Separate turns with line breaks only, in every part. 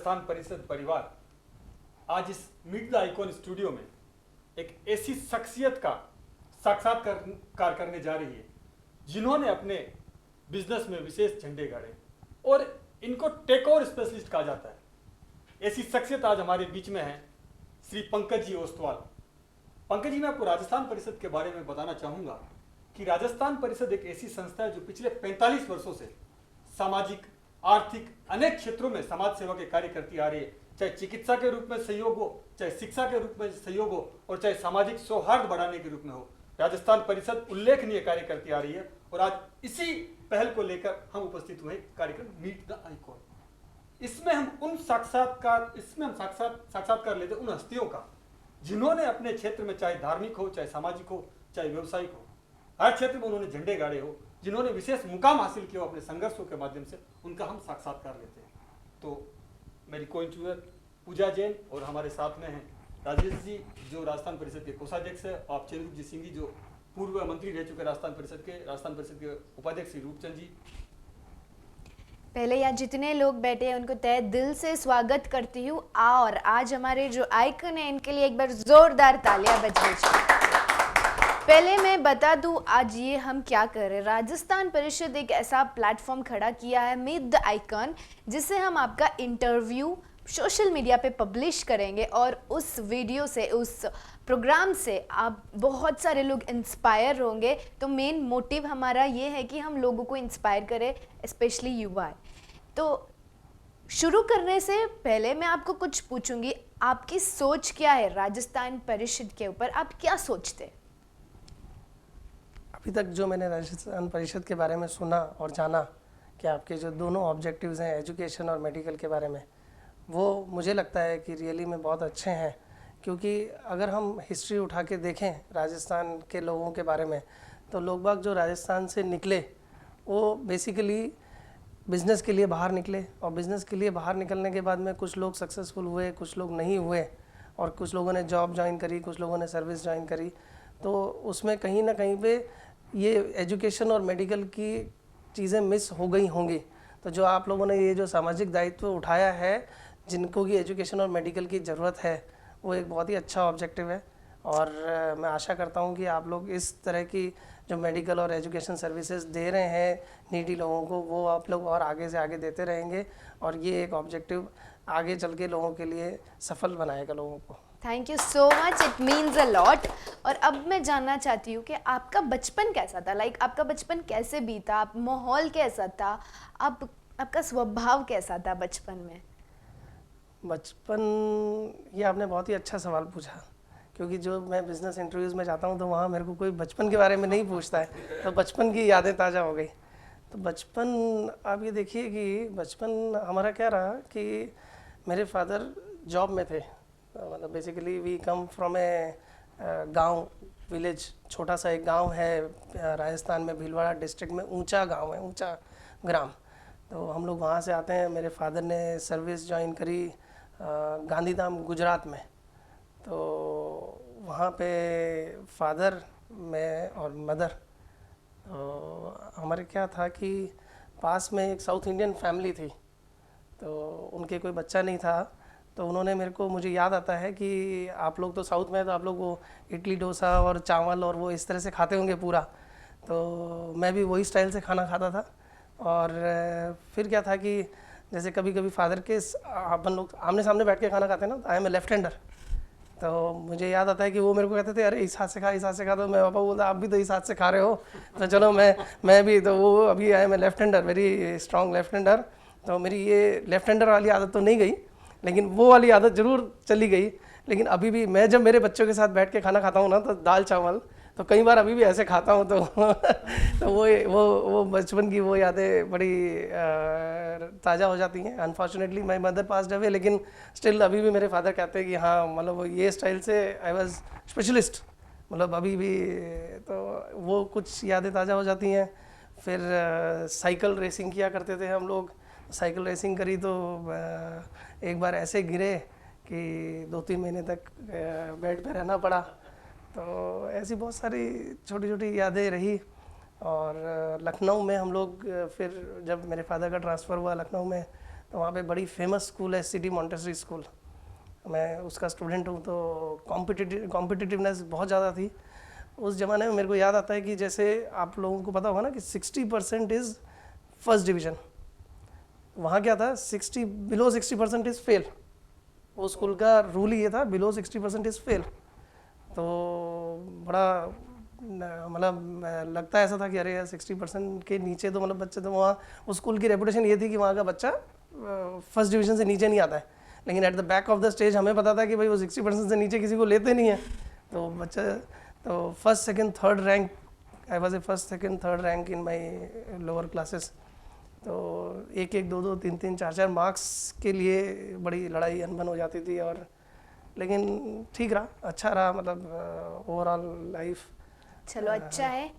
राजस्थान परिषद परिवार आज इस मीट द आइकॉन स्टूडियो में एक ऐसी शख्सियत का साक्षात्कार करने जा रही है जिन्होंने अपने बिजनेस में विशेष झंडे गाड़े और इनको टेक ओवर स्पेशलिस्ट कहा जाता है। ऐसी शख्सियत आज हमारे बीच में है श्री पंकज जी ओस्तवाल। पंकज जी, मैं आपको राजस्थान परिषद के बारे में बताना चाहूँगा कि राजस्थान परिषद एक ऐसी संस्था है जो पिछले 45 वर्षों से सामाजिक, आर्थिक अनेक क्षेत्रों में समाज सेवा के कार्य करती आ रही है। चाहे चिकित्सा के रूप में सहयोग हो, चाहे शिक्षा के रूप में सहयोग हो और चाहे सामाजिक सौहार्द बढ़ाने के रूप में हो, राजस्थान परिषद उल्लेखनीय कार्य करती आ रही है। और आज इसी पहल को लेकर हम उपस्थित हुए कार्यक्रम मीट द आइकॉन। इसमें हम साक्षात्कार लेते उन हस्तियों का जिन्होंने अपने क्षेत्र में, चाहे धार्मिक हो, चाहे सामाजिक हो, चाहे व्यवसायिक हो, हर क्षेत्र में उन्होंने झंडे गाड़े हो, जिन्होंने विशेष मुकाम हासिल किया हो अपने संघर्षों के माध्यम से, उनका हम साक्षात्कार लेते हैं। तो मेरी को इंटरव्यूअर पूजा जैन और हमारे साथ में हैं राजेश जी जो राजस्थान परिषद के कोषाध्यक्ष है, और चंद्रजीत सिंह जी जो पूर्व मंत्री रह चुके राजस्थान परिषद के उपाध्यक्ष श्री रूपचंद जी।
पहले यहाँ जितने लोग बैठे हैं उनको तहे दिल से स्वागत करती हूँ। और आज हमारे जो आइकन है इनके लिए एक बार जोरदार तालियां बजनी चाहिए। पहले मैं बता दूं आज ये हम क्या कर रहे हैं। राजस्थान परिषद एक ऐसा प्लेटफॉर्म खड़ा किया है मीट द आइकन, जिससे हम आपका इंटरव्यू सोशल मीडिया पे पब्लिश करेंगे और उस वीडियो से, उस प्रोग्राम से आप बहुत सारे लोग इंस्पायर होंगे। तो मेन मोटिव हमारा ये है कि हम लोगों को इंस्पायर करें, स्पेशली युवा। तो शुरू करने से पहले मैं आपको कुछ पूछूंगी, आपकी सोच क्या है राजस्थान परिषद के ऊपर? आप क्या सोचते हैं?
अभी तक जो मैंने राजस्थान परिषद के बारे में सुना और जाना कि आपके जो दोनों ऑब्जेक्टिव्स हैं एजुकेशन और मेडिकल के बारे में, वो मुझे लगता है कि रियली में बहुत अच्छे हैं। क्योंकि अगर हम हिस्ट्री उठा के देखें राजस्थान के लोगों के बारे में, तो लोग बाग जो राजस्थान से निकले वो बेसिकली बिज़नेस के लिए बाहर निकले, और बिज़नेस के लिए बाहर निकलने के बाद में कुछ लोग सक्सेसफुल हुए, कुछ लोग नहीं हुए, और कुछ लोगों ने जॉब ज्वाइन करी, कुछ लोगों ने सर्विस ज्वाइन करी। तो उसमें कहीं ना कहीं पे ये एजुकेशन और मेडिकल की चीज़ें मिस हो गई होंगी। तो जो आप लोगों ने ये जो सामाजिक दायित्व उठाया है, जिनको की एजुकेशन और मेडिकल की ज़रूरत है, वो एक बहुत ही अच्छा ऑब्जेक्टिव है। और मैं आशा करता हूँ कि आप लोग इस तरह की जो मेडिकल और एजुकेशन सर्विसेज दे रहे हैं नीडी लोगों को, वो आप लोग और आगे से आगे देते रहेंगे, और ये एक ऑब्जेक्टिव आगे चल के लोगों के लिए सफल बनाएगा लोगों को।
Thank you so much, it means a lot. और अब मैं जानना चाहती हूँ कि आपका बचपन कैसा था? आपका बचपन कैसे बीता? आप माहौल कैसा था? आपका स्वभाव कैसा था बचपन में?
बचपन, ये आपने बहुत ही अच्छा सवाल पूछा, क्योंकि जो मैं बिज़नेस इंटरव्यूज़ में जाता हूँ तो वहाँ मेरे को कोई बचपन के बारे में नहीं पूछता है, तो बचपन की यादें ताज़ा हो गई। तो बचपन, आप ये देखिए कि बचपन हमारा क्या रहा कि मेरे फादर जॉब में थे। मतलब बेसिकली वी कम फ्रॉम ए गांव, विलेज, छोटा सा एक गांव है राजस्थान में, भीलवाड़ा डिस्ट्रिक्ट में। ऊंचा गांव है, ऊंचा ग्राम। तो हम लोग वहाँ से आते हैं। मेरे फादर ने सर्विस ज्वाइन करी गांधीधाम गुजरात में। तो वहाँ पे फादर, मैं और मदर, तो हमारे क्या था कि पास में एक साउथ इंडियन फैमिली थी, तो उनके कोई बच्चा नहीं था। तो उन्होंने मेरे को, मुझे याद आता है कि आप लोग तो साउथ में हैं, तो आप लोग वो इडली डोसा और चावल और वो इस तरह से खाते होंगे पूरा। तो मैं भी वही स्टाइल से खाना खाता था। और फिर क्या था कि जैसे कभी कभी फादर के अपन लोग आमने सामने बैठ के खाना खाते हैं ना, I am a left hander. तो मुझे याद आता है कि वो मेरे को कहते थे, अरे इस हाथ से खा, इस हाथ से खा। तो मैं पापा बोलता, आप भी तो इस हाथ से खा रहे हो, तो चलो मैं भी। तो वो अभी I am a left hander, very strong left hander. तो मेरी ये लेफ्ट हैंडर वाली आदत तो नहीं गई, लेकिन वो वाली आदत ज़रूर चली गई। लेकिन अभी भी मैं जब मेरे बच्चों के साथ बैठ के खाना खाता हूँ ना, तो दाल चावल, तो कई बार अभी भी ऐसे खाता हूँ। तो वो बचपन की वो यादें बड़ी ताज़ा हो जाती हैं। Unfortunately my mother passed away, लेकिन स्टिल अभी भी मेरे फादर कहते हैं कि हाँ, मतलब ये स्टाइल से आई वाज स्पेशलिस्ट, मतलब अभी भी। तो वो कुछ यादें ताज़ा हो जाती हैं। फिर साइकिल रेसिंग किया करते थे हम लोग। साइकिल रेसिंग करी तो एक बार ऐसे गिरे कि 2-3 महीने तक बेड पे रहना पड़ा। तो ऐसी बहुत सारी छोटी छोटी यादें रही। और लखनऊ में हम लोग, फिर जब मेरे फादर का ट्रांसफ़र हुआ लखनऊ में, तो वहाँ पे बड़ी फेमस स्कूल है सिटी मॉन्टेसरी स्कूल, मैं उसका स्टूडेंट हूँ। तो कॉम्पिटिटिवनेस बहुत ज़्यादा थी उस ज़माने में। मेरे को याद आता है कि जैसे आप लोगों को पता होगा ना कि 60% इज़ फर्स्ट डिवीज़न, वहाँ क्या था, बिलो 60% इज़ फेल। वो स्कूल का रूल ही ये था, बिलो 60% इज़ फेल। तो बड़ा मतलब लगता ऐसा था कि अरे यार 60% के नीचे तो मतलब बच्चे, तो वहाँ उस स्कूल की रेपुटेशन ये थी कि वहाँ का बच्चा फर्स्ट डिवीज़न से नीचे नहीं आता है। लेकिन at the back of the stage हमें पता था कि भाई वो 60% से नीचे किसी को लेते नहीं है। तो बच्चा तो first second third rank, I was a first second third rank in my lower classes. तो 1-1, 2-2, 3-3, 4-4 मार्क्स के लिए बड़ी लड़ाई अनबन हो जाती थी। और लेकिन ठीक रहा, अच्छा रहा, मतलब ओवरऑल लाइफ।
चलो अच्छा है।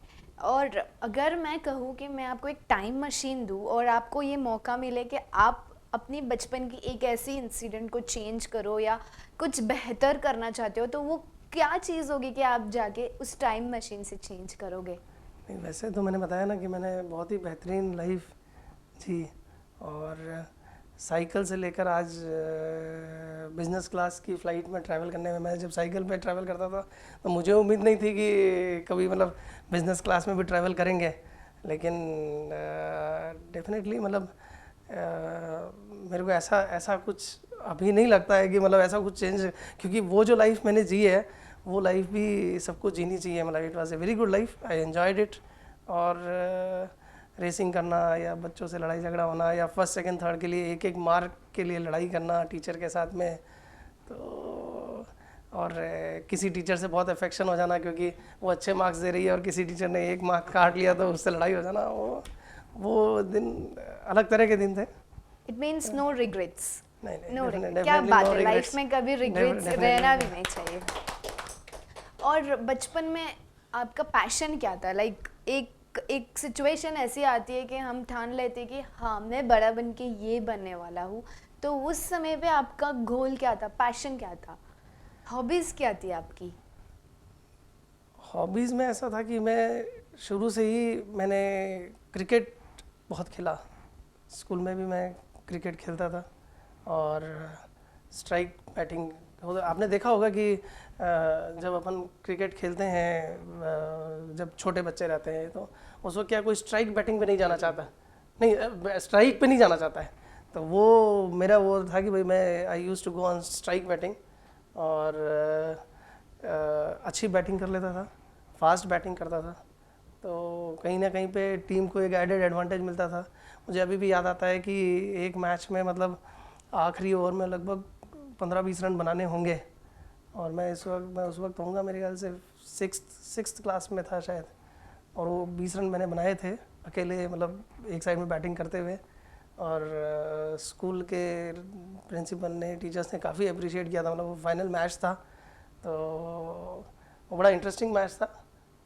और अगर मैं कहूँ कि मैं आपको एक टाइम मशीन दूँ और आपको ये मौका मिले कि आप अपनी बचपन की एक ऐसी इंसिडेंट को चेंज करो या कुछ बेहतर करना चाहते हो, तो वो क्या चीज़ होगी कि आप जाके उस टाइम मशीन से चेंज करोगे?
नहीं, वैसे तो मैंने बताया ना कि मैंने बहुत ही बेहतरीन लाइफ जी, और साइकिल से लेकर आज बिज़नेस क्लास की फ़्लाइट में ट्रैवल करने में, मैं जब साइकिल पे ट्रैवल करता था तो मुझे उम्मीद नहीं थी कि कभी मतलब बिज़नेस क्लास में भी ट्रैवल करेंगे। लेकिन डेफिनेटली मतलब मेरे को ऐसा कुछ अभी नहीं लगता है कि मतलब ऐसा कुछ चेंज, क्योंकि वो जो लाइफ मैंने जी है वो लाइफ भी सबको जीनी चाहिए। मतलब it was a very good life, I enjoyed it. और रेसिंग करना या बच्चों से लड़ाई झगड़ा होना या फर्स्ट सेकंड थर्ड के लिए एक मार्क के लिए लड़ाई करना टीचर के साथ में, तो और किसी टीचर से बहुत अफेक्शन हो जाना क्योंकि वो अच्छे मार्क्स दे रही है और किसी टीचर ने 1 मार्क काट लिया तो उससे लड़ाई हो जाना, वो दिन अलग तरह के दिन थे।
It means no regrets.
नहीं,
नो
definitely
क्या बात
no
है,
regrets.
लाइफ में कभी रिग्रेट्स
Definitely
रहना भी
no.
नहीं चाहिए। और बचपन में आपका पैशन क्या था? लाइक एक सिचुएशन ऐसी आती है कि हम ठान लेते हैं कि हाँ मैं बड़ा बन के ये बनने वाला हूँ, तो उस समय पे आपका गोल क्या था, पैशन क्या था, हॉबीज़ क्या थी आपकी?
हॉबीज़ में ऐसा था कि मैं शुरू से ही मैंने क्रिकेट बहुत खेला। स्कूल में भी मैं क्रिकेट खेलता था और स्ट्राइक बैटिंग आपने देखा होगा कि जब अपन क्रिकेट खेलते हैं, जब छोटे बच्चे रहते हैं तो उस वक्त क्या कोई स्ट्राइक बैटिंग पे नहीं जाना चाहता, नहीं स्ट्राइक पे नहीं जाना चाहता है। तो वो मेरा वो था कि भाई मैं I used to go on strike batting और अच्छी बैटिंग कर लेता था, फास्ट बैटिंग करता था। तो कहीं ना कहीं पे टीम को एक एडेड एडवांटेज मिलता था। मुझे अभी भी याद आता है कि एक मैच में मतलब आखिरी ओवर में लगभग 15-20 रन बनाने होंगे और मैं उस वक्त होऊंगा मेरे ख्याल से सिक्स्थ क्लास में था शायद, और वो 20 रन मैंने बनाए थे अकेले, मतलब एक साइड में बैटिंग करते हुए। और स्कूल के प्रिंसिपल ने, टीचर्स ने काफ़ी अप्रिशिएट किया था। मतलब वो फाइनल मैच था तो वो बड़ा इंटरेस्टिंग मैच था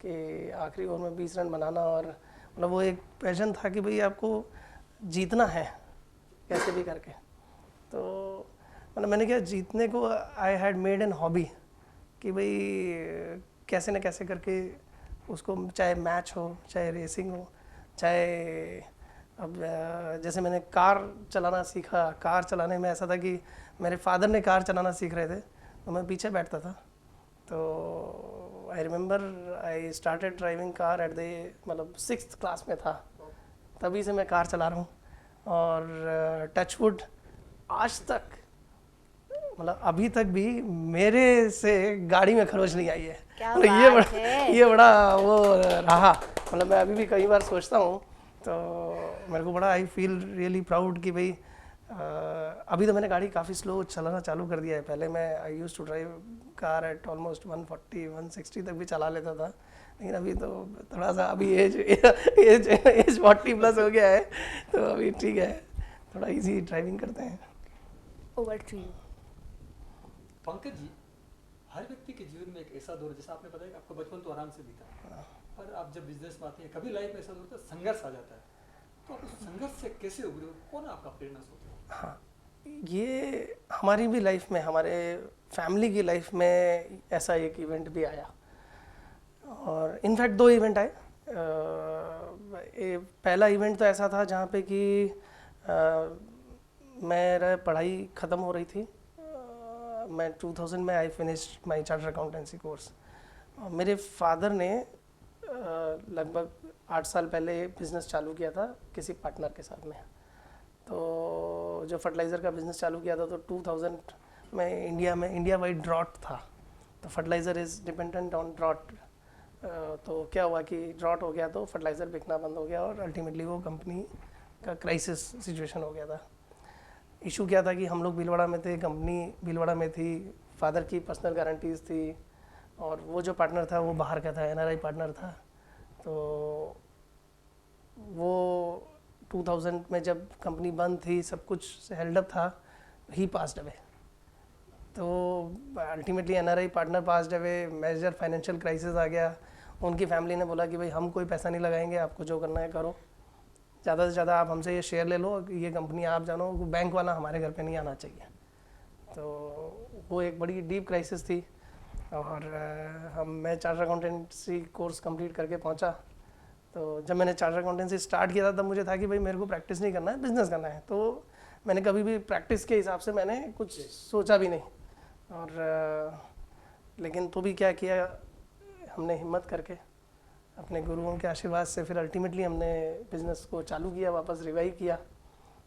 कि आखिरी ओवर में 20 रन बनाना, और मतलब वो एक पैशन था कि भाई आपको जीतना है कैसे भी करके। तो मतलब मैंने क्या जीतने को I had made an hobby कि भाई कैसे न कैसे करके उसको, चाहे मैच हो चाहे रेसिंग हो चाहे, अब जैसे मैंने कार चलाना सीखा, कार चलाने में ऐसा था कि मेरे फादर ने कार चलाना सीख रहे थे तो मैं पीछे बैठता था। तो I remember I started driving car at the मतलब 6th क्लास में था, तभी से मैं कार चला रहा हूँ। और टचवुड आज तक मतलब अभी तक भी मेरे से गाड़ी में खरोच नहीं आई है।
क्या
मतलब
बात
ये बड़ा वो रहा, मतलब मैं अभी भी कई बार सोचता हूँ तो मेरे को बड़ा आई फील रियली प्राउड कि भाई अभी तो मैंने गाड़ी काफ़ी स्लो चलाना चालू कर दिया है। पहले मैं I used to drive car at almost 140-160 तक भी चला लेता था, लेकिन अभी तो थोड़ा सा अभी एज 40+ हो गया है तो अभी ठीक है, थोड़ा इजी ड्राइविंग करते हैं।
Over to you
Pankaj ji, हर व्यक्ति के जीवन में एक ऐसा दौर, जैसा आपने बताया कि आपका बचपन तो आराम से बीता, पर आप जब बिजनेस में आते हैं कभी लाइफ में ऐसा दौर होता है संघर्ष आ जाता है, तो आप उस संघर्ष से कैसे उभरे, कौन आपका प्रेरणा स्रोत है?
हाँ, ये हमारी भी लाइफ में, हमारे फैमिली की लाइफ में ऐसा एक इवेंट भी आया, और इनफैक्ट 2 इवेंट आए। पहला इवेंट तो ऐसा था जहाँ पे कि मेरा पढ़ाई ख़त्म हो रही थी। मैं 2000 में I finished my chartered accountancy course. मेरे फादर ने लगभग 8 साल पहले बिज़नेस चालू किया था किसी पार्टनर के साथ में। तो जो फर्टिलाइज़र का बिज़नेस चालू किया था तो 2000 में इंडिया वाइड ड्रॉट था, तो fertiliser is dependent on drought. तो क्या हुआ कि ड्रॉट हो गया तो फर्टिलाइज़र बिकना बंद हो गया और अल्टीमेटली वो कंपनी का क्राइसिस सिचुएशन हो गया था। इशू क्या था कि हम लोग भीलवाड़ा में थे, कंपनी भीलवाड़ा में थी, फादर की पर्सनल गारंटीज़ थी और वो जो पार्टनर था वो बाहर का था, एनआरआई पार्टनर था। तो वो 2000 में जब कंपनी बंद थी, सब कुछ हेल्ड अप था, ही पास्ड अवे। तो ultimately NRI partner passed away, major financial crisis आ गया। उनकी फैमिली ने बोला कि भाई हम कोई पैसा नहीं लगाएंगे, आपको जो करना है करो, ज़्यादा से ज़्यादा आप हमसे ये शेयर ले लो, ये कंपनी आप जानो, बैंक वाला हमारे घर पे नहीं आना चाहिए। तो वो एक बड़ी डीप क्राइसिस थी और मैं चार्टर्ड अकाउंटेंसी कोर्स कंप्लीट करके पहुंचा। तो जब मैंने चार्टर्ड अकाउंटेंसी स्टार्ट किया था तब मुझे था कि भाई मेरे को प्रैक्टिस नहीं करना है, बिज़नेस करना है। तो मैंने कभी भी प्रैक्टिस के हिसाब से मैंने कुछ सोचा भी नहीं। और लेकिन तो भी क्या किया, हमने हिम्मत करके अपने गुरुओं के आशीर्वाद से फिर अल्टीमेटली हमने बिज़नेस को चालू किया, वापस रिवाइव किया।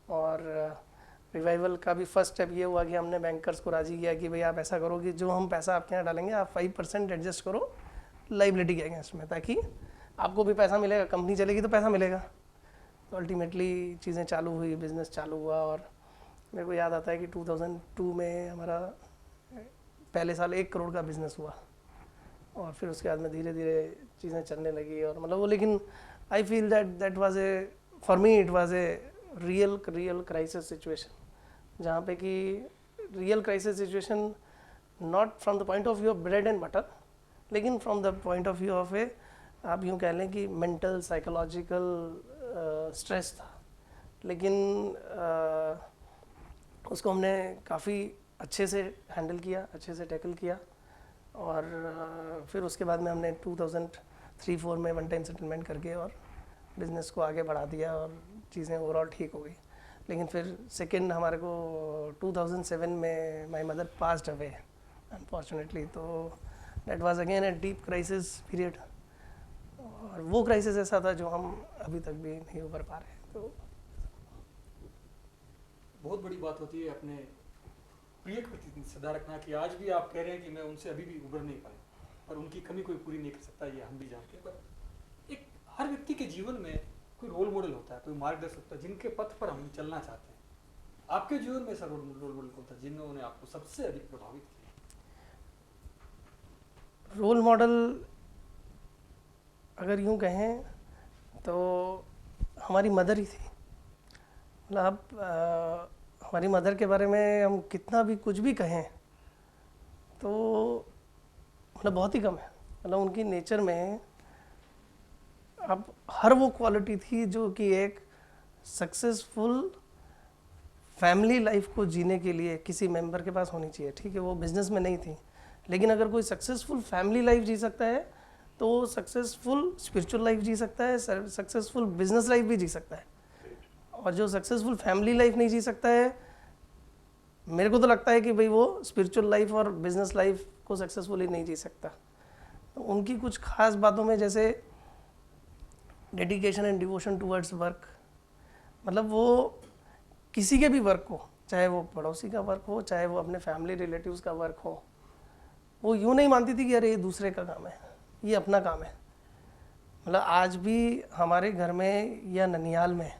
और रिवाइवल का भी फर्स्ट स्टेप ये हुआ कि हमने बैंकर्स को राज़ी किया कि भाई आप ऐसा करो कि जो हम पैसा आपके यहाँ डालेंगे आप 5% एडजस्ट करो लाइबिलिटी के अगेंस्ट में, ताकि आपको भी पैसा मिलेगा, कंपनी चलेगी तो पैसा मिलेगा। तो अल्टीमेटली चीज़ें चालू हुई, बिज़नेस चालू हुआ। और मेरे को याद आता है कि 2002 में हमारा पहले साल 1 करोड़ का बिज़नेस हुआ और फिर उसके बाद में धीरे धीरे चीज़ें चलने लगी। और मतलब वो, लेकिन I feel that was a, for me it was a real crisis situation, जहाँ पे कि real crisis situation not from the point of view of bread and butter, लेकिन from the point of view of a, आप यूँ कह लें कि mental psychological stress था। लेकिन उसको हमने काफ़ी अच्छे से हैंडल किया, अच्छे से टैकल किया। और फिर उसके बाद में हमने 2003-04 में वन टाइम सेटलमेंट करके और बिज़नेस को आगे बढ़ा दिया और चीज़ें ओवरऑल ठीक हो गई। लेकिन फिर सेकंड हमारे को 2007 में my mother passed away unfortunately. तो that was again a deep crisis period. और वो क्राइसिस ऐसा था जो हम अभी तक भी नहीं उभर पा रहे। तो
बहुत बड़ी बात होती है अपने प्रिय के प्रति सदा रखना कि आज भी आप कह रहे हैं कि मैं उनसे अभी भी उभर नहीं पाया, पर उनकी कमी कोई पूरी नहीं कर सकता, ये हम भी जानते हैं। पर एक हर व्यक्ति के जीवन में कोई रोल मॉडल होता है, कोई मार्गदर्शक होता है जिनके पथ पर हम चलना चाहते हैं। आपके जीवन में ऐसा रोल मॉडल कौन था जिन्होंने आपको सबसे अधिक प्रभावित किया?
रोल मॉडल अगर यूँ कहें तो हमारी मदर ही थी। मतलब हमारी मदर के बारे में हम कितना भी कुछ भी कहें तो मतलब बहुत ही कम है। मतलब उनकी नेचर में अब हर वो क्वालिटी थी जो कि एक सक्सेसफुल फैमिली लाइफ को जीने के लिए किसी मेंबर के पास होनी चाहिए। ठीक है, वो बिजनेस में नहीं थी, लेकिन अगर कोई सक्सेसफुल फैमिली लाइफ जी सकता है तो सक्सेसफुल स्पिरिचुअल लाइफ जी सकता है, सक्सेसफुल बिजनेस लाइफ भी जी सकता है। और जो सक्सेसफुल फैमिली लाइफ नहीं जी सकता है, मेरे को तो लगता है कि भाई वो स्पिरिचुअल लाइफ और बिजनेस लाइफ को सक्सेसफुली नहीं जी सकता। तो उनकी कुछ खास बातों में जैसे dedication and devotion towards work, मतलब वो किसी के भी वर्क को, चाहे वो पड़ोसी का वर्क हो, चाहे वो अपने फैमिली रिलेटिव्स का वर्क हो, वो यूँ नहीं मानती थी कि अरे ये दूसरे का काम है, ये अपना काम है। मतलब आज भी हमारे घर में या ननिहाल में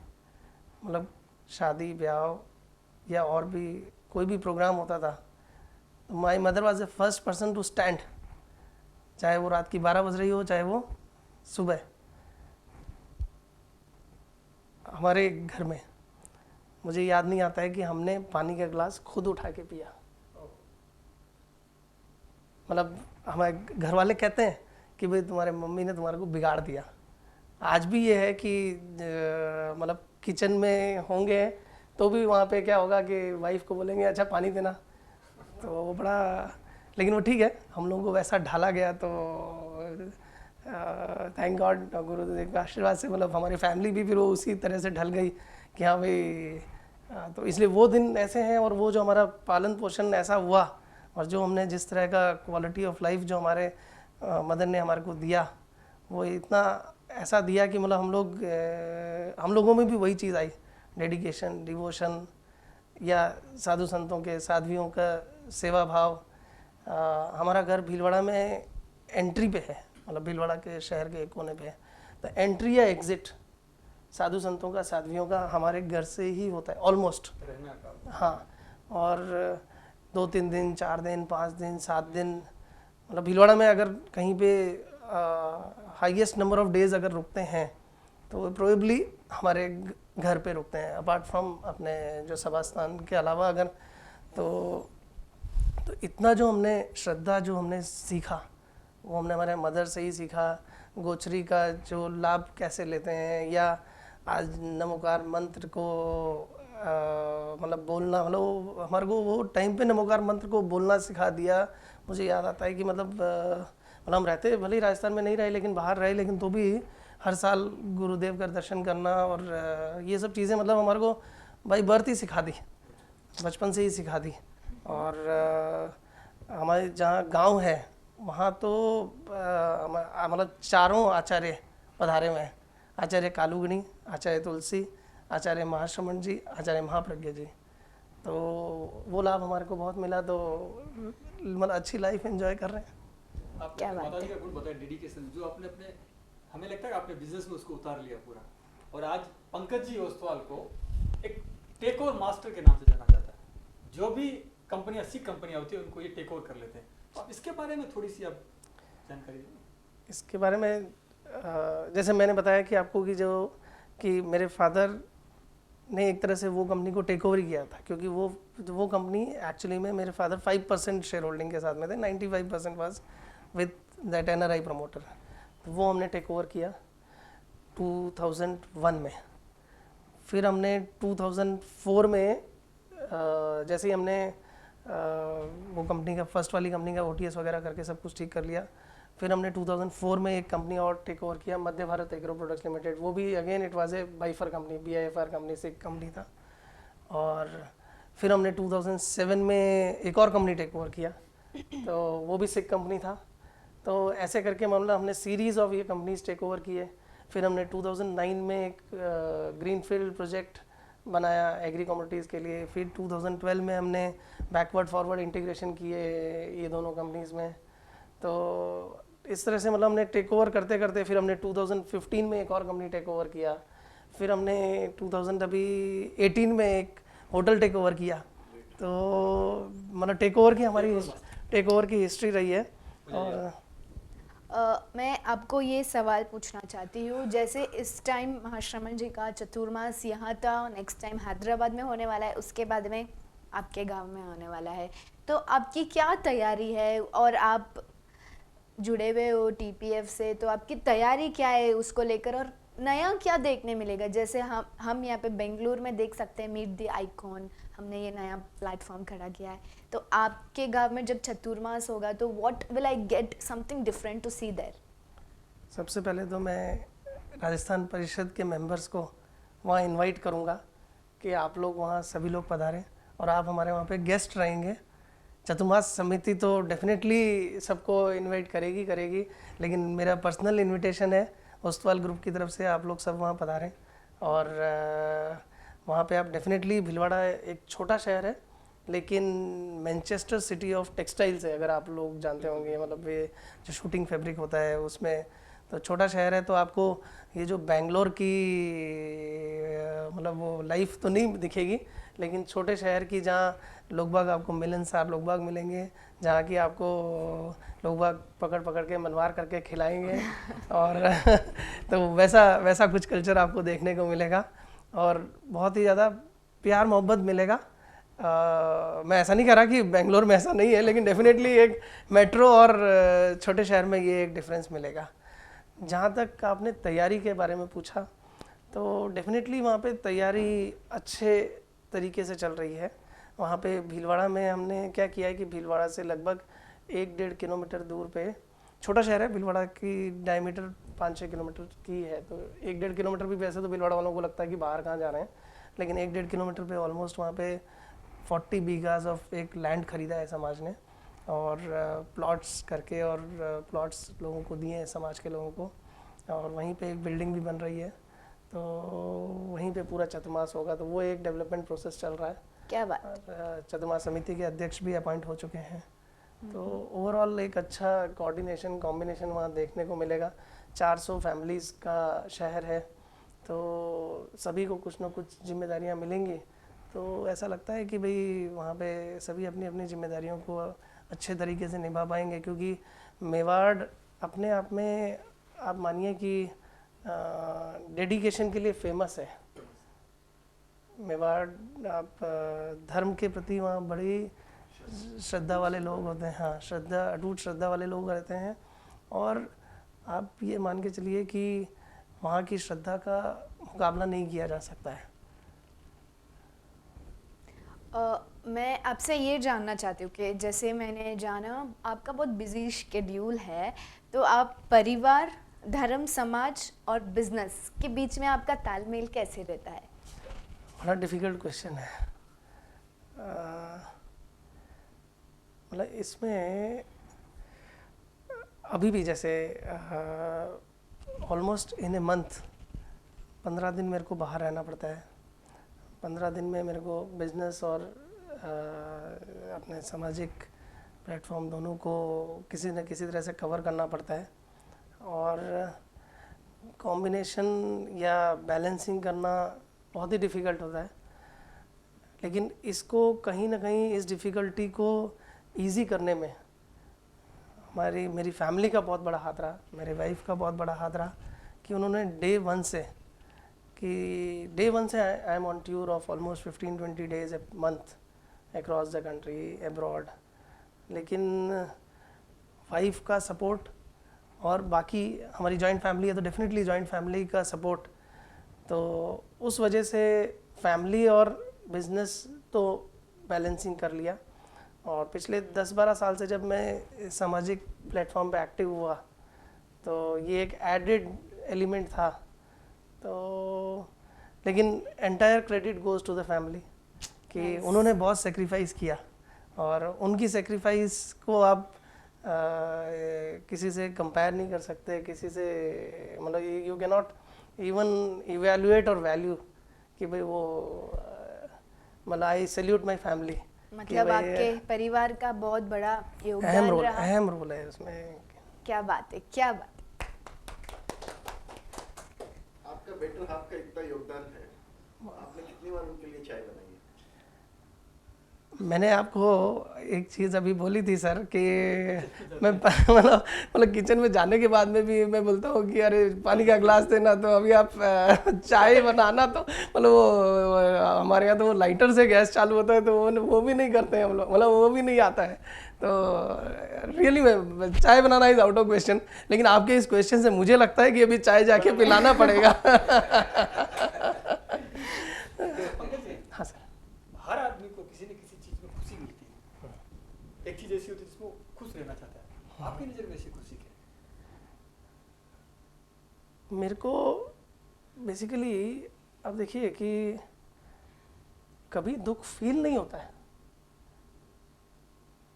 मतलब शादी ब्याह या और भी कोई भी प्रोग्राम होता था, my mother was the first person to stand, चाहे वो रात की 12 बज रही हो, चाहे वो सुबह। हमारे घर में मुझे याद नहीं आता है कि हमने पानी का गिलास खुद उठा के पिया। मतलब हमारे घर वाले कहते हैं कि भाई तुम्हारे मम्मी ने तुम्हारे को बिगाड़ दिया। आज भी ये है कि मतलब किचन में होंगे तो भी वहाँ पे क्या होगा कि वाइफ को बोलेंगे अच्छा पानी देना, तो वो बड़ा, लेकिन वो ठीक है, हम लोगों को वैसा ढाला गया। तो थैंक गॉड गुरुदेव के आशीर्वाद से मतलब हमारी फैमिली भी फिर वो उसी तरह से ढल गई कि हाँ भाई तो इसलिए वो दिन ऐसे हैं, और वो जो हमारा पालन पोषण ऐसा हुआ, और जो हमने जिस तरह का क्वालिटी ऑफ लाइफ जो हमारे मदर ने हमारे को दिया, वो इतना ऐसा दिया कि मतलब हम लोगों में भी वही चीज़ आई, डेडिकेशन, डिवोशन, या साधु संतों के, साध्वियों का सेवा भाव। हमारा घर भीलवाड़ा में एंट्री पे है, मतलब भीलवाड़ा के शहर के एक कोने पे है, तो एंट्री या एग्ज़िट साधु संतों का, साध्वियों का हमारे घर से ही होता है ऑलमोस्ट।
रहना का
हाँ, और 2-3 दिन, 4 दिन, 5 दिन, 7 दिन, मतलब भीलवाड़ा में अगर कहीं पे हाईएस्ट नंबर ऑफ डेज अगर रुकते हैं तो प्रोबेबली हमारे घर पे रुकते हैं, अपार्ट फ्रॉम अपने जो सभा स्थान के अलावा। अगर तो इतना जो हमने श्रद्धा जो हमने सीखा, वो हमने हमारे मदर से ही सीखा। गोचरी का जो लाभ कैसे लेते हैं, या आज नमोकार मंत्र को मतलब बोलना, मतलब हमारे को वो टाइम पे नमोकार मंत्र को बोलना सिखा दिया। मुझे याद आता है कि मतलब हम रहते भले ही राजस्थान में नहीं रहे, लेकिन बाहर रहे, लेकिन तो भी हर साल गुरुदेव का दर्शन करना और ये सब चीज़ें मतलब हमारे को भाई बर्थ ही सिखा दी, बचपन से ही सिखा दी। और हमारे जहाँ गांव है वहाँ तो मतलब चारों आचार्य पधारे हुए हैं, आचार्य कालूगणी, आचार्य तुलसी, आचार्य महाश्रमण जी, आचार्य महाप्रज्ञ जी। तो वो लाभ हमारे को बहुत मिला, तो मतलब अच्छी लाइफ एंजॉय कर रहे हैं।
आपने
क्या
अपने
बात
माताजी
है।
का गुण बताया, डेडिकेशन, जो आपने अपने, हमें लगता है कि आपने बिजनेस में उसको उतार लिया पूरा। और आज पंकज जी ओस्तवाल को एक टेक ओवर मास्टर के नाम से जाना जाता है। जो भी कंपनियां, सिख कंपनियां होती है, उनको ये टेक ओवर कर लेते हैं। तो आप इसके बारे में थोड़ी सी आप जानकारी दें।
इसके बारे में जैसे मैंने बताया कि आपको कि मेरे फादर ने एक तरह से वो कंपनी को टेक ओवर किया था, क्योंकि वो कंपनी एक्चुअली में मेरे फादर 5% शेयर होल्डिंग के साथ में थे, 95% was with that NRI promoter. तो वो हमने टेक ओवर किया 2001 में। फिर हमने 2004 में जैसे ही हमने वो कंपनी का फर्स्ट वाली कंपनी का OTS वगैरह करके सब कुछ ठीक कर लिया, फिर हमने 2004 में एक कंपनी और टेक ओवर किया, Madhya Bharat agro products limited. वो भी again it was a BIFR company, BIFR company से एक कंपनी था। और फिर हमने 2007 में एक और कंपनी टेक ओवर किया, तो वो भी सिक कंपनी था। तो ऐसे करके मतलब हमने सीरीज़ ऑफ ये कंपनीज टेक ओवर किए। फिर हमने 2009 में एक ग्रीनफील्ड प्रोजेक्ट बनाया एग्री कमोडिटीज़ के लिए। फिर 2012 में हमने बैकवर्ड फॉरवर्ड इंटीग्रेशन किए ये दोनों कंपनीज़ में। तो इस तरह से मतलब हमने टेक ओवर करते करते फिर हमने 2015 में एक और कंपनी टेक ओवर किया। फिर हमने 2018 में एक होटल टेक ओवर किया। तो मतलब टेक ओवर की हिस्ट्री रही है। और
मैं आपको ये सवाल पूछना चाहती हूँ, जैसे इस टाइम महाश्रमण जी का चतुर्मास यहाँ था, नेक्स्ट टाइम हैदराबाद में होने वाला है, उसके बाद में आपके गांव में होने वाला है, तो आपकी क्या तैयारी है? और आप जुड़े हुए हो TPF से, तो आपकी तैयारी क्या है उसको लेकर, और नया क्या देखने मिलेगा? जैसे हम यहाँ पे बेंगलुरु में देख सकते हैं मीट द आइकॉन, हमने ये नया प्लेटफॉर्म खड़ा किया है। तो आपके गांव में जब चतुर्मास होगा तो what will I get something different to see there?
सबसे पहले तो मैं राजस्थान परिषद के मेंबर्स को वहाँ इनवाइट करूँगा कि आप लोग वहाँ सभी लोग पधारें, और आप हमारे वहाँ पे गेस्ट रहेंगे। चतुर्मास समिति तो डेफिनेटली सबको इनवाइट करेगी, लेकिन मेरा पर्सनल इनविटेशन है ओस्तवाल ग्रुप की तरफ से, आप लोग सब वहाँ पधारें। और वहाँ पे आप डेफिनेटली, भीलवाड़ा एक छोटा शहर है लेकिन मैनचेस्टर सिटी ऑफ टेक्सटाइल्स है, अगर आप लोग जानते होंगे, मतलब ये जो शूटिंग फैब्रिक होता है उसमें, तो छोटा शहर है। तो आपको ये जो बेंगलोर की मतलब वो लाइफ तो नहीं दिखेगी, लेकिन छोटे शहर की जहाँ लोग बाग आपको मिलनसार लोग बाग मिलेंगे, जहाँ की आपको लोग बाग पकड़ पकड़ के मनवार करके खिलाएंगे और तो वैसा कुछ कल्चर आपको देखने को मिलेगा, और बहुत ही ज़्यादा प्यार मोहब्बत मिलेगा। मैं ऐसा नहीं कह रहा कि बेंगलोर में ऐसा नहीं है, लेकिन डेफिनेटली एक मेट्रो और छोटे शहर में ये एक डिफरेंस मिलेगा। जहाँ तक आपने तैयारी के बारे में पूछा, तो डेफिनेटली वहाँ पे तैयारी अच्छे तरीके से चल रही है। वहाँ पे भीलवाड़ा में हमने क्या किया है कि भीलवाड़ा से लगभग 1-1.5 किलोमीटर दूर पे, छोटा शहर है, भीलवाड़ा की डायमीटर 5-6 किलोमीटर की है, तो 1-1.5 किलोमीटर भी वैसे तो भीलवाड़ा वालों को लगता है कि बाहर कहाँ जा रहे हैं, लेकिन 1-1.5 किलोमीटर पे ऑलमोस्ट वहाँ पे 40 बीघाज ऑफ एक लैंड खरीदा है समाज ने, और प्लॉट्स करके, और प्लॉट्स लोगों को दिए हैं समाज के लोगों को, और वहीं पे एक बिल्डिंग भी बन रही है, तो वहीं पे पूरा चतुर्मास होगा, तो वो एक डेवलपमेंट प्रोसेस चल रहा है।
क्या बात।
और चतुर्मास समिति के अध्यक्ष भी अपॉइंट हो चुके हैं, तो ओवरऑल एक अच्छा कोऑर्डिनेशन कॉम्बिनेशन वहाँ देखने को मिलेगा। 400 फैमिलीज़ का शहर है, तो सभी को कुछ ना कुछ जिम्मेदारियाँ मिलेंगी, तो ऐसा लगता है कि भाई वहाँ पे सभी अपनी अपनी जिम्मेदारियों को अच्छे तरीके से निभा पाएंगे, क्योंकि मेवाड़ अपने आप में आप मानिए कि डेडिकेशन के लिए फेमस है। मेवाड़ आप धर्म के प्रति वहाँ बड़ी श्रद्धा वाले लोग होते हैं, हाँ, श्रद्धा, अटूट श्रद्धा वाले लोग रहते हैं, और आप ये मान के चलिए कि वहाँ की श्रद्धा का मुकाबला नहीं किया जा सकता है।
मैं आपसे ये जानना चाहती हूँ कि जैसे मैंने जाना आपका बहुत बिजी शेड्यूल है, तो आप परिवार, धर्म, समाज और बिजनेस के बीच में आपका तालमेल कैसे रहता है?
बड़ा डिफ़िकल्ट क्वेश्चन है। मतलब इसमें अभी भी जैसे ऑलमोस्ट इन ए मंथ 15 दिन मेरे को बाहर रहना पड़ता है। 15 दिन में मेरे को बिजनेस और अपने सामाजिक प्लेटफॉर्म दोनों को किसी न किसी तरह से कवर करना पड़ता है, और कॉम्बिनेशन या बैलेंसिंग करना बहुत ही डिफ़िकल्ट होता है। लेकिन इसको कहीं ना कहीं, इस डिफ़िकल्टी को ईज़ी करने में मेरी फैमिली का बहुत बड़ा हाथ रहा, मेरे वाइफ का बहुत बड़ा हाथ रहा, कि उन्होंने डे वन से I am on tour of almost 15-20 days a month across the country, abroad. लेकिन वाइफ का सपोर्ट और बाकी हमारी जॉइंट फैमिली है, तो डेफिनेटली जॉइंट फैमिली का सपोर्ट, तो उस वजह से फैमिली और बिजनेस तो बैलेंसिंग कर लिया। और पिछले 10-12 साल से जब मैं सामाजिक प्लेटफॉर्म पे एक्टिव हुआ, तो ये एक एडेड एलिमेंट था। तो लेकिन entire credit goes to the family कि उन्होंने बहुत सेक्रीफाइस किया, और उनकी सेक्रीफाइस को आप किसी से कंपेयर नहीं कर सकते, किसी से, मतलब you can not even evaluate और वैल्यू कि भाई वो, मतलब आई सैल्यूट माय फैमिली।
मतलब आपके परिवार का बहुत बड़ा योगदान रहा।
अहम रोल है उसमें।
क्या बात है, क्या बात है।
आपका बेटर हाफ का इतना योगदान है, आपने कितनी बार उनके लिए चाय बनाई है?
मैंने आपको एक चीज़ अभी बोली थी सर कि मैं मतलब किचन में जाने के बाद में भी मैं बोलता हूँ कि अरे पानी का गिलास देना, तो अभी आप चाय बनाना, तो मतलब वो हमारे यहाँ तो वो लाइटर से गैस चालू होता है, तो वो भी नहीं करते हैं हम लोग, मतलब वो भी नहीं आता है। तो रियली मैं चाय बनाना इज़ आउट ऑफ क्वेश्चन, लेकिन आपके इस क्वेश्चन से मुझे लगता है कि अभी चाय जाके पिलाना पड़ेगा। हाँ सर।
हर आदमी को किसी न किसी चीज में खुशी मिलती है, एक चीज ऐसी होती है जिसमें वो खुश रहना चाहता है। आपकी नजर में ऐसी खुशी क्या है?
मेरे को बेसिकली अब देखिए कि कभी दुख फील नहीं होता है।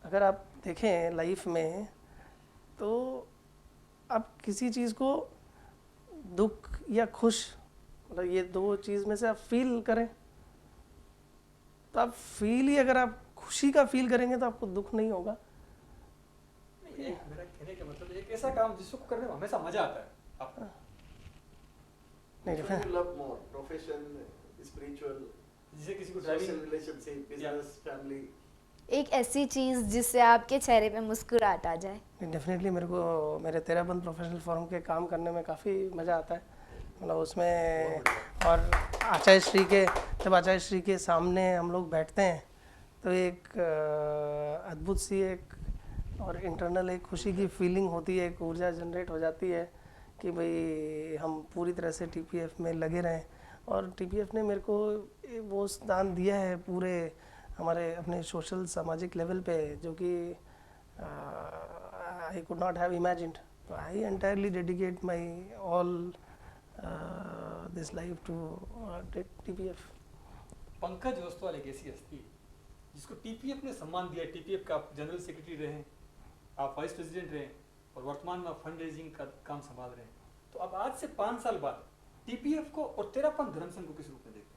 अगर आप देखें लाइफ में, तो आप किसी चीज़ को दुख या खुश, मतलब ये दो चीज़ में से आप फील करें, तो आप फील ही, अगर आप खुशी का फील करेंगे तो आपको दुख नहीं होगा।
मेरा कहने का मतलब एक ऐसा काम जिसको करने में हमेशा मजा आता है आपको।
नहीं,
Which one you love more? Profession, spiritual,
जिसे किसी को
social
driving,
relationship, business, family?
एक ऐसी चीज जिससे आपके चेहरे पे मुस्कुराहट आ जाए।
डेफिनेटली मेरे को मेरे 13 बंद प्रोफेशनल फोरम के काम करने में काफ़ी मज़ा आता है, मतलब उसमें। और आचार्य श्री के, जब आचार्य श्री के सामने हम लोग बैठते हैं, तो एक अद्भुत सी एक और इंटरनल एक खुशी की फीलिंग होती है, एक ऊर्जा जनरेट हो जाती है कि भाई हम पूरी तरह से टीपीएफ में लगे रहें। और टीपीएफ ने मेरे को वो स्थान दिया है पूरे हमारे अपने सोशल सामाजिक लेवल पे, जो कि I could not have imagined. तो I entirely dedicate my all this life to TPF.
Pankaj Ostwal एक ऐसी हस्ती है जिसको टीपीएफ ने सम्मान दिया। टीपीएफ का आप जनरल सेक्रेटरी रहे, आप वाइस प्रेसिडेंट रहे और वर्तमान में आप फंड रेजिंग का काम संभाल रहे हैं। तो अब आज से 5 साल बाद टीपीएफ को और तेरापंथ धर्म संघ को किस रूप में देखते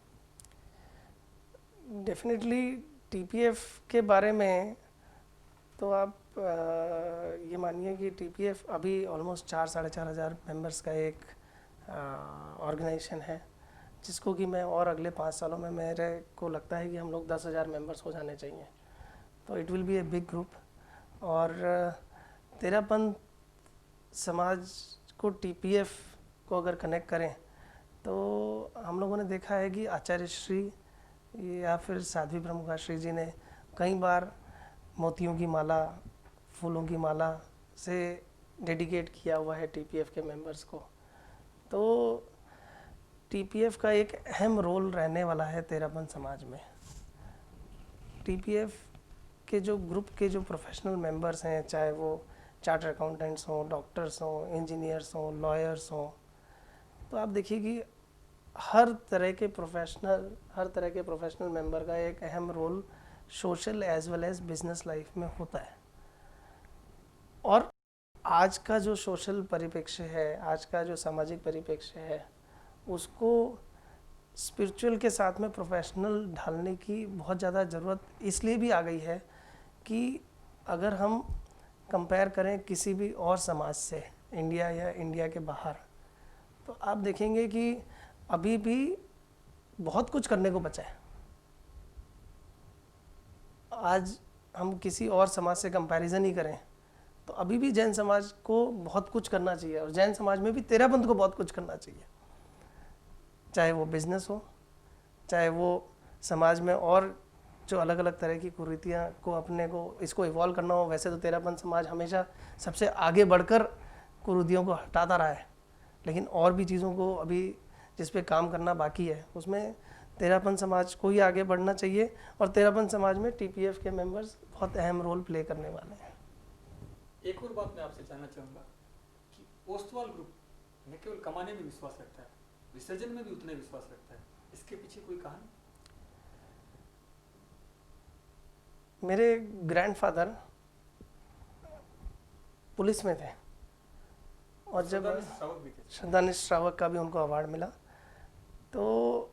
हैं?
डेफिनेटली टीपीएफ के बारे में तो आप ये मानिए कि टीपीएफ अभी ऑलमोस्ट 4-4.5 हज़ार मेंबर्स का एक ऑर्गेनाइजेशन है, जिसको कि मैं और अगले 5 सालों में मेरे को लगता है कि हम लोग 10,000 मेंबर्स हो जाने चाहिए। तो it will be a big group. और तेरापंथ समाज को टीपीएफ को अगर कनेक्ट करें तो हम लोगों ने देखा है कि आचार्य श्री या फिर साध्वी प्रमुखा श्री जी ने कई बार मोतियों की माला, फूलों की माला से डेडिकेट किया हुआ है टीपीएफ के मेंबर्स को। तो टीपीएफ का एक अहम रोल रहने वाला है तेरापंथ समाज में। टीपीएफ के जो ग्रुप के जो प्रोफेशनल मेंबर्स हैं, चाहे वो चार्टर अकाउंटेंट्स हों, डॉक्टर्स हों, इंजीनियर्स हों, लॉयर्स हों, तो आप देखिए कि हर तरह के प्रोफेशनल मेंबर का एक अहम role social as well as business life में होता है। और आज का जो सोशल परिप्रेक्ष्य है, आज का जो सामाजिक परिप्रेक्ष्य है, उसको स्पिरिचुअल के साथ में प्रोफेशनल ढालने की बहुत ज़्यादा ज़रूरत इसलिए भी आ गई है कि अगर हम कंपेयर करें किसी भी और समाज से, इंडिया या इंडिया के बाहर, तो आप देखेंगे कि अभी भी बहुत कुछ करने को बचा है। आज हम किसी और समाज से कंपैरिजन ही करें तो अभी भी जैन समाज को बहुत कुछ करना चाहिए, और जैन समाज में भी तेरापंथ को बहुत कुछ करना चाहिए। चाहे वो बिजनेस हो, चाहे वो समाज में और जो अलग अलग तरह की कुरीतियाँ को अपने को इसको इवॉल्व करना हो। वैसे तो तेरापंथ समाज हमेशा सबसे आगे बढ़कर कुरीतियों को हटाता रहा है, लेकिन और भी चीज़ों को अभी जिस पे काम करना बाकी है, उसमें तेरापंथ समाज को ही आगे बढ़ना चाहिए। और तेरापंथ समाज में टीपीएफ के मेंबर्स बहुत अहम रोल प्ले करने वाले हैं।
एक और बात मैं आपसे जानना चाहूँगा कि ओस्तवाल ग्रुप न केवल कमाने में विश्वास रखता है, विसर्जन में भी उतना ही विश्वास रखता है। इसके पीछे कोई कहानी?
मेरे ग्रैंडफादर पुलिस में थे, और जब श्रद्धांजलि श्रावक का भी उनको अवार्ड मिला, तो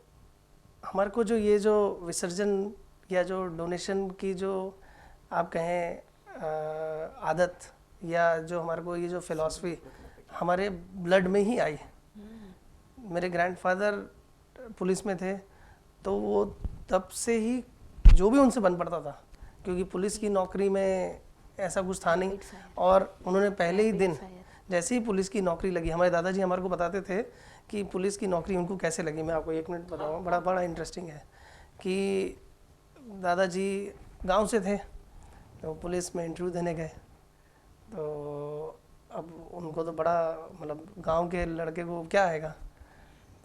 हमारे को जो ये जो विसर्जन या जो डोनेशन की जो आप कहें आदत, या जो हमारे को ये जो फिलॉसफी हमारे ब्लड में ही आई। मेरे ग्रैंडफादर पुलिस में थे, तो वो तब से ही जो भी उनसे बन पड़ता था, क्योंकि पुलिस की नौकरी में ऐसा कुछ था नहीं। और उन्होंने पहले ही दिन जैसे ही पुलिस की नौकरी लगी, हमारे दादाजी हमारे को बताते थे कि पुलिस की नौकरी उनको कैसे लगी। मैं आपको 1 मिनट बताऊँ, बड़ा इंटरेस्टिंग है कि दादाजी गांव से थे, तो पुलिस में इंटरव्यू देने गए। तो अब उनको तो बड़ा मतलब गांव के लड़के को क्या आएगा,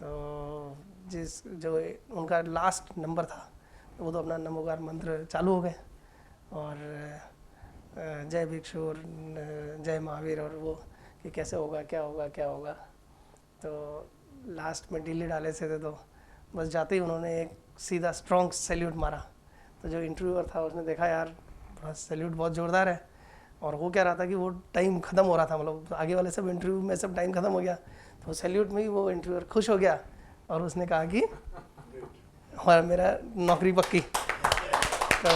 तो जो उनका लास्ट नंबर था, तो वो तो अपना नमोकार मंत्र चालू हो गए, और जय भिक्षु और जय महावीर, और वो कि कैसे होगा, क्या होगा, क्या होगा। तो लास्ट में ढीले डाले से थे, तो बस जाते ही उन्होंने एक सीधा स्ट्रॉन्ग सैल्यूट मारा। तो जो इंटरव्यूअर था उसने देखा यार सैल्यूट बहुत ज़ोरदार है, और वो क्या रहा था कि वो टाइम ख़त्म हो रहा था, मतलब आगे वाले सब इंटरव्यू में सब टाइम ख़त्म हो गया, तो सैल्यूट में ही वो इंटरव्यूअर खुश हो गया, और उसने कहा कि हमारा मेरा नौकरी पक्की। तो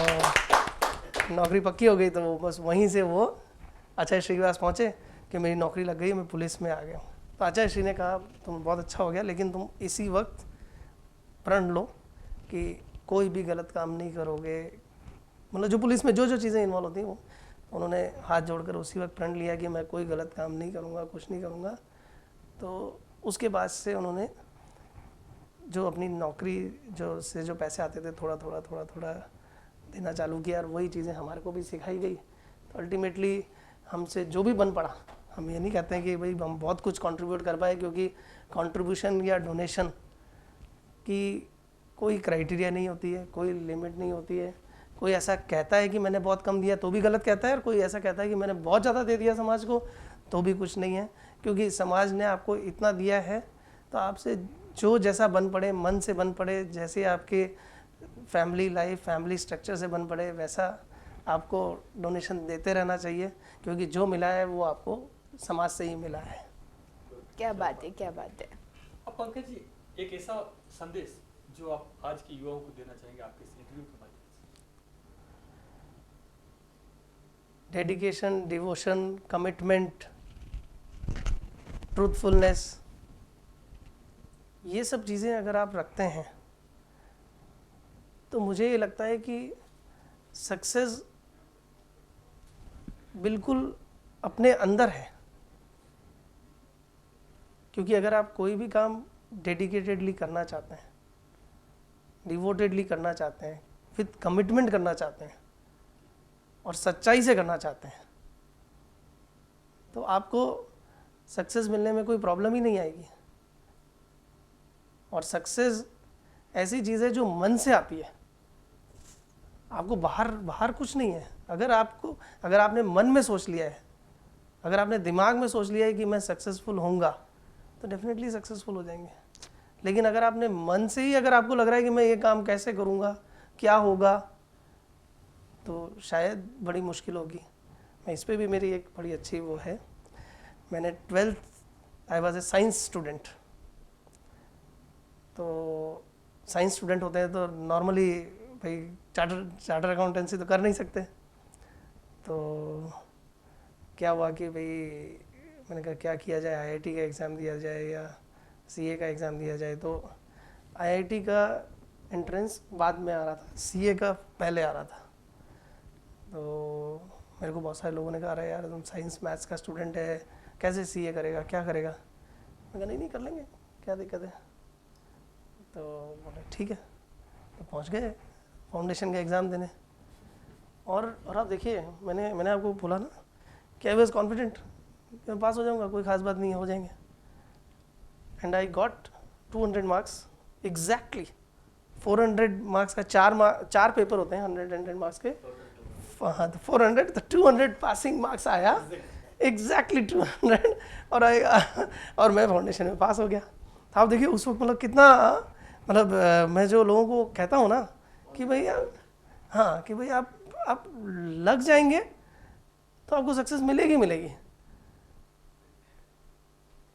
नौकरी पक्की हो गई, तो बस वहीं से वो आचार्य श्री के पास पहुँचे कि मेरी नौकरी लग गई, मैं पुलिस में आ गया हूँ। तो आचार्य श्री ने कहा तुम बहुत अच्छा हो गया, लेकिन तुम इसी वक्त प्रण लो कि कोई भी गलत काम नहीं करोगे। मतलब जो पुलिस में जो चीज़ें इन्वॉल्व होती हैं, वो उन्होंने हाथ जोड़कर उसी वक्त प्रण लिया कि मैं कोई गलत काम नहीं करूँगा, कुछ नहीं करूँगा। तो उसके बाद से उन्होंने जो अपनी नौकरी जो पैसे आते थे थोड़ा थोड़ा देना चालू किया, और वही चीज़ें हमारे को भी सिखाई गई। तो अल्टीमेटली हमसे जो भी बन पड़ा, हम ये नहीं कहते हैं कि भाई हम बहुत कुछ कंट्रीब्यूट कर पाए, क्योंकि कंट्रीब्यूशन या डोनेशन की कोई क्राइटेरिया नहीं होती है, कोई लिमिट नहीं होती है। कोई ऐसा कहता है कि मैंने बहुत कम दिया तो भी गलत कहता है, और कोई ऐसा कहता है कि मैंने बहुत ज़्यादा दे दिया समाज को तो भी कुछ नहीं है, क्योंकि समाज ने आपको इतना दिया है। तो आपसे जो जैसा बन पड़े, मन से बन पड़े, जैसे आपके फैमिली लाइफ, फैमिली स्ट्रक्चर से बन पड़े, वैसा आपको डोनेशन देते रहना चाहिए, क्योंकि जो मिला है वो आपको समाज से ही मिला है।
क्या बात है, क्या बात है।
अब पंकज जी, एक ऐसा संदेश जो आप आज के युवाओं को देना चाहेंगे आपके इस इंटरव्यू के माध्यम से।
डेडिकेशन, डिवोशन, कमिटमेंट, ट्रूथफुलनेस, ये सब चीज़ें अगर आप रखते हैं तो मुझे ये लगता है कि सक्सेस बिल्कुल अपने अंदर है। क्योंकि अगर आप कोई भी काम डेडिकेटेडली करना चाहते हैं, डिवोटेडली करना चाहते हैं, विथ कमिटमेंट करना चाहते हैं और सच्चाई से करना चाहते हैं, तो आपको सक्सेस मिलने में कोई प्रॉब्लम ही नहीं आएगी। और सक्सेस ऐसी चीज़ है जो मन से आती है, आपको बाहर कुछ नहीं है। अगर आपने मन में सोच लिया है, अगर आपने दिमाग में सोच लिया है कि मैं सक्सेसफुल होऊंगा, तो डेफिनेटली सक्सेसफुल हो जाएंगे। लेकिन अगर आपने मन से ही, अगर आपको लग रहा है कि मैं ये काम कैसे करूँगा, क्या होगा, तो शायद बड़ी मुश्किल होगी। मैं इस पे भी मेरी एक बड़ी अच्छी वो है, मैंने 12th I was a science student. तो साइंस स्टूडेंट होते हैं तो नॉर्मली भाई चार्टर अकाउंटेंसी तो कर नहीं सकते। तो क्या हुआ कि भाई मैंने कहा क्या किया जाए, आईआईटी का एग्ज़ाम दिया जाए या सीए का एग्ज़ाम दिया जाए। तो आईआईटी का एंट्रेंस बाद में आ रहा था, सीए का पहले आ रहा था। तो मेरे को बहुत सारे लोगों ने कहा अरे यार तुम साइंस मैथ्स का स्टूडेंट है, कैसे सीए करेगा, क्या करेगा। मैं कहा नहीं कर लेंगे, क्या दिक्कत है। तो बोले ठीक है। तो पहुंच गए फाउंडेशन का एग्ज़ाम देने। और आप देखिए, मैंने आपको बोला ना कि आई वॉज कॉन्फिडेंट कि मैं पास हो जाऊंगा, कोई ख़ास बात नहीं है, हो जाएंगे। And I got 200 marks exactly. 400 marks का चार पेपर होते हैं 100 मार्क्स के। हाँ, तो 400 तो 200 पासिंग मार्क्स आया, एग्जैक्टली 200। और मैं फाउंडेशन में पास हो गया। तो आप देखिए उस वक्त मतलब कितना, मतलब मैं जो लोगों को कहता हूँ ना कि भाई हाँ कि भाई आप लग जाएंगे तो आपको सक्सेस मिलेगी।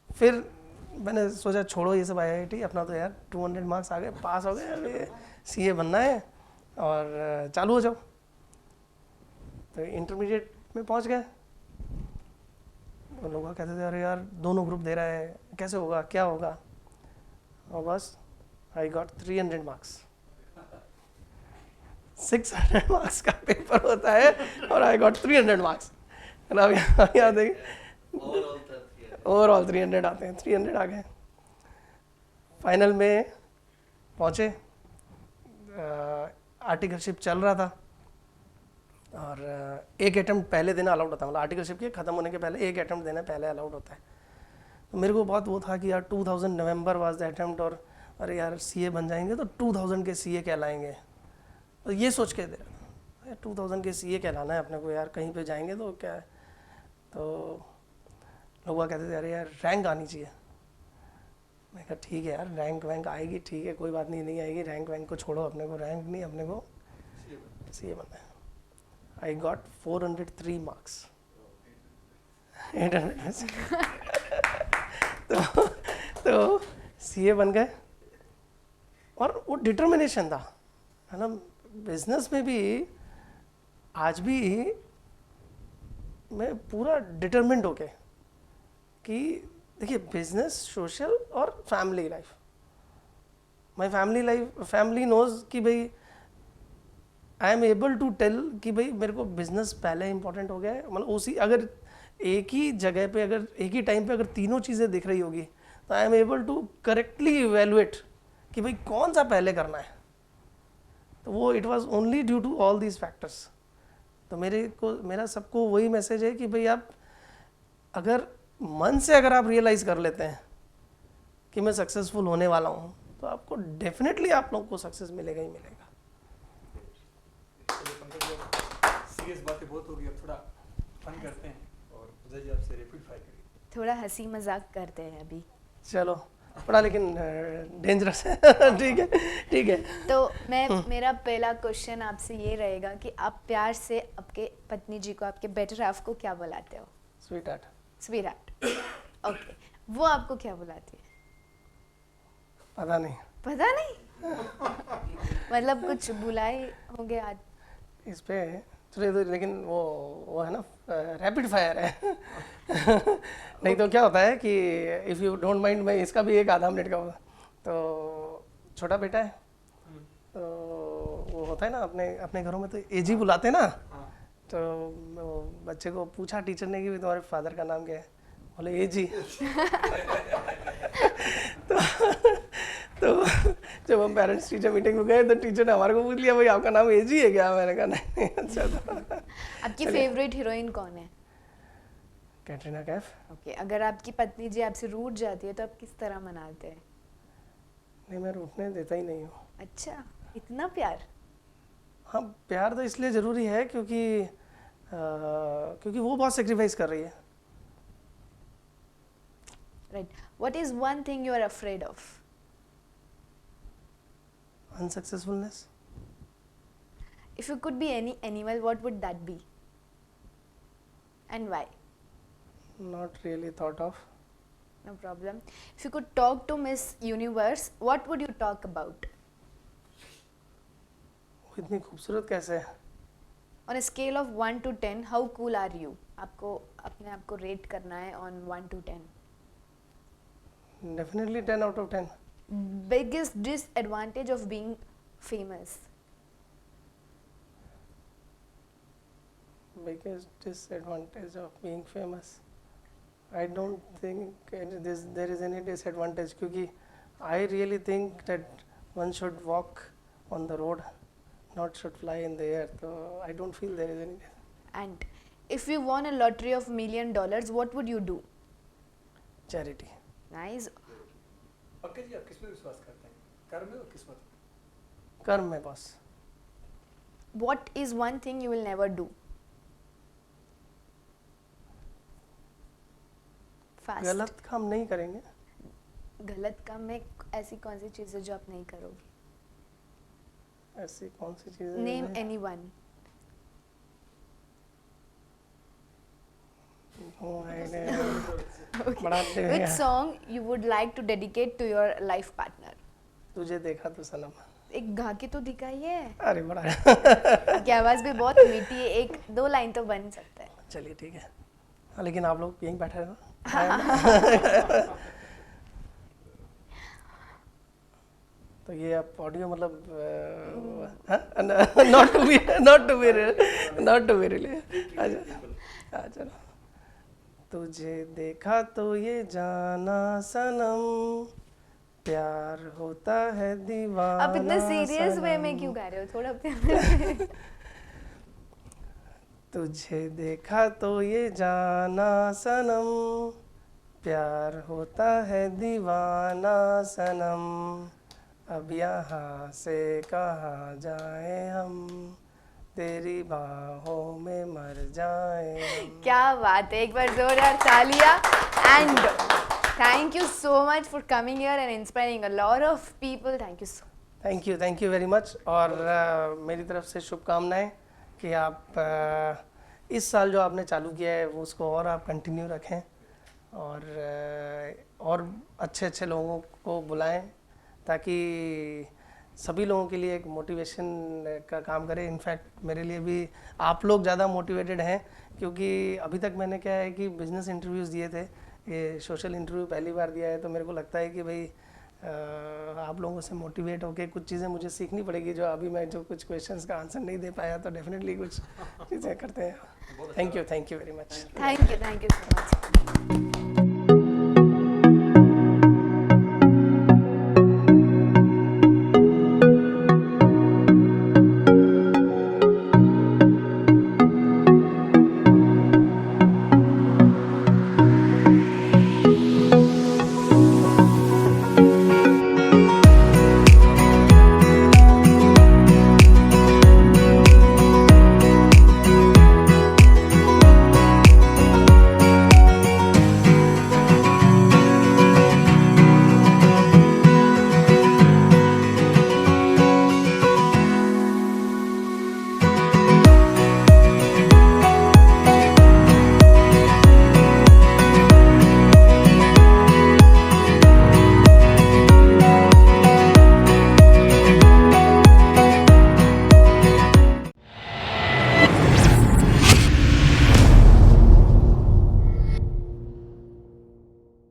फिर मैंने सोचा छोड़ो ये सब आईआईटी, अपना तो यार 200 मार्क्स आ गए, पास हो गए, अभी सीए बनना है और चालू हो जाओ। तो इंटरमीडिएट में पहुंच गए। तो लोग कहते थे अरे यार दोनों ग्रुप दे रहा है, कैसे होगा, क्या होगा। और बस आई गॉट 300 मार्क्स। 600 मार्क्स का पेपर होता है और आई गॉट 300 मार्क्स। अब यहाँ देखिए ओवरऑल 300 आते हैं, 300 आ गए। फाइनल में पहुँचे, आर्टिकलशिप चल रहा था और एक अटेम्प्ट पहले देना अलाउड होता है, मतलब आर्टिकलशिप के ख़त्म होने के पहले एक अटेम्प्ट देना पहले अलाउड होता है। तो मेरे को बहुत वो था कि यार 2000 नवंबर वाज द अटेम्प्ट, और अरे यार सीए बन जाएंगे तो 2000 के सीए कहलाएंगे। तो ये सोच के दे 2000 के सीए कहलाना है अपने को यार, कहीं पे जाएंगे तो क्या है। तो लोग कहते थे अरे यार रैंक आनी चाहिए। मैं कहा ठीक है यार, रैंक वैंक आएगी, ठीक है कोई बात नहीं आएगी, रैंक वैंक को छोड़ो, अपने को रैंक नहीं, अपने को सीए बनना है। आई गॉट 403 मार्क्स 800 में से। तो सीए बन गए। और वो डिटर्मिनेशन था, है ना। बिजनेस में भी आज भी मैं पूरा डिटर्मिन्ड होके कि देखिए बिजनेस, सोशल और family life, my family knows कि भाई I am able to tell कि भाई मेरे को बिजनेस पहले इंपॉर्टेंट हो गया है। मतलब उसी, अगर एक ही जगह पे, अगर एक ही टाइम पे अगर तीनों चीज़ें दिख रही होगी तो I am able to correctly evaluate कि भाई कौन सा पहले करना है। तो वो it was only due to all these factors. तो मेरा सबको वही मैसेज है कि भाई आप अगर मन से अगर आप रियलाइज़ कर लेते हैं कि मैं सक्सेसफुल होने वाला हूँ, तो आपको डेफिनेटली आप लोगों को सक्सेस मिलेगा ही मिलेगा।
सीरियस बातें बहुत हो गई, अब थोड़ा फन करते हैं और उदय जी आपसे रैपिड फायर करिए।
थोड़ा हंसी मजाक करते हैं अभी।
चलो थोड़ा लेकिन डेंजरस है। ठीक है, ठीक है।
तो मैं मेरा पहला क्वेश्चन आपसे ये रहेगा कि आप प्यार से आपके पत्नी जी को, आपके बेटर हाफ को क्या बुलाते हो?
Sweet heart.
स्वीटहार्ट। ओके, वो आपको क्या बुलाती है?
पता नहीं
पता नहीं। मतलब कुछ बुलाए होंगे आज?
इस पे चलिए, तो लेकिन वो है ना, रैपिड फायर है। नहीं तो क्या होता है कि इफ़ यू डोंट माइंड, मैं इसका भी एक आधा मिनट का होगा। तो छोटा बेटा है, तो वो होता है ना, अपने अपने घरों में तो एजी बुलाते हैं ना। तो वो बच्चे को पूछा टीचर ने कि तुम्हारे फादर का नाम क्या है, बोले एजी। तो जब हम पेरेंट्स टीचर मीटिंग में गए तो टीचर ने हमारे को पूछ लिया, भाई आपका नाम एजी है क्या? मैंने कहा नहीं। अच्छा, तो
आपकी फेवरेट हीरोइन कौन है?
कैटरीना कैफ।
ओके, अगर आपकी पत्नी जी आपसे रूठ जाती है तो आप किस तरह मनाते हैं?
नहीं, मैं रूठने देता ही नहीं हूँ।
अच्छा, इतना प्यार?
हाँ, प्यार तो इसलिए ज़रूरी है क्योंकि वो बहुत सेक्रीफाइस कर रही है।
Right. What is one thing you are afraid of?
Unsuccessfulness.
If you could be any animal, what would that be? And why?
Not really thought of.
No problem. If you could talk to Miss Universe, what would you talk about?
वो इतनी खूबसूरत कैसे है?
On a scale of 1 to 10, how cool are you? आपको अपने आप को rate करना है on 1 to 10.
Definitely 10 out of 10।
Biggest disadvantage of being famous?
Biggest disadvantage of being famous, I don't think there is any disadvantage, क्योंकि I really think that one should walk on the road, not should fly in the air. So I don't feel there is any.
And if you won a lottery of $1 million, what would you do?
Charity.
Nice.
Pankaj ji, आप किस में विश्वास करते हैं, कर्म में और किस्मत में?
कर्म में बस।
What is one thing you will never do? Fast.
गलत काम नहीं करेंगे।
गलत काम में ऐसी कौन सी चीज़ है जो आप नहीं करोगे?
ऐसी कौन सी चीज़ है?
Name anyone.
बढ़ाते हैं।
Which song you would like to dedicate to your life partner?
तुझे देखा तो सनम।
एक गा के तो दिखाइए।
अरे बड़ा।
आपकी आवाज़ भी बहुत मीठी है, एक दो लाइन तो बन सकता है।
चलिए ठीक है। हाँ, लेकिन आप लोग यहीं बैठे रहो। तो ये आप ऑडियो मतलब नॉट टू बी रिले। अच्छा, चलो। तुझे देखा तो ये जाना सनम, प्यार होता है दीवाना।
आप इतने सीरियस वे में क्यों गा रहे हो? थोड़ा प्यार।
तुझे देखा तो ये जाना सनम, प्यार होता है दीवाना सनम, अब यहाँ से कहाँ जाए हम, तेरी बाहों में मर जाए हम।
क्या बात है, एक बार जोरदार तालियां। And thank you so much for coming here and inspiring a lot of people. Thank you so.
Thank you very much. और मेरी तरफ से शुभकामनाएं कि आप इस साल जो आपने चालू किया है वो उसको और आप कंटिन्यू रखें, और अच्छे अच्छे लोगों को बुलाएं ताकि सभी लोगों के लिए एक मोटिवेशन का काम करे। इनफैक्ट मेरे लिए भी आप लोग ज़्यादा मोटिवेटेड हैं, क्योंकि अभी तक मैंने क्या है कि बिज़नेस इंटरव्यूज़ दिए थे, ये सोशल इंटरव्यू पहली बार दिया है। तो मेरे को लगता है कि भाई आप लोगों से मोटिवेट होके कुछ चीज़ें मुझे सीखनी पड़ेगी, जो अभी मैं जो कुछ क्वेश्चंस का आंसर नहीं दे पाया, तो डेफिनेटली कुछ चीज़ें करते हैं। Thank you very much.
Thank you so much.